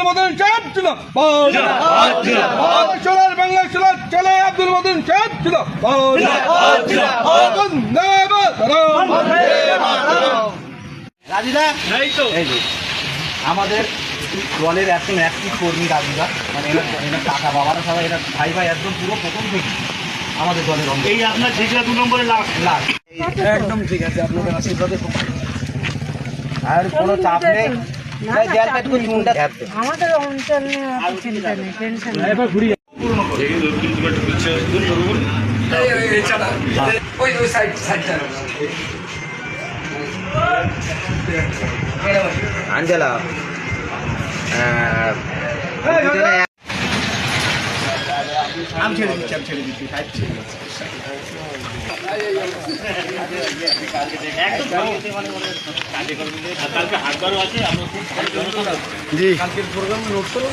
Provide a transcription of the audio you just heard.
আব্দুল মতিন সাহেব ছিল সোনার বাংলা সোনার ছেলে আব্দুল মতিন সাহেব ছিল রাজিদা আমাদের দলের একজন অ্যাক্টিভ কর্মী রাজিদা, মানে এরা কাকা বাবারা সবাই এরা ভাই ভাই একদম পুরো প্রথম থেকে আমাদের দলের এই আপনার যেটা 2 নম্বরে লাখ একদম ঠিক আছে। আপনাদের আশীর্বাদে আর কোনো চাপ নেই। আমাদের অঞ্চল নিয়ে অত চিন্তা নেই, টেনশন নেই। আঞ্জলা আমি ছেড়ে দিচ্ছি কালকে হাটবারও আছে। কালকের প্রোগ্রাম নোট করো।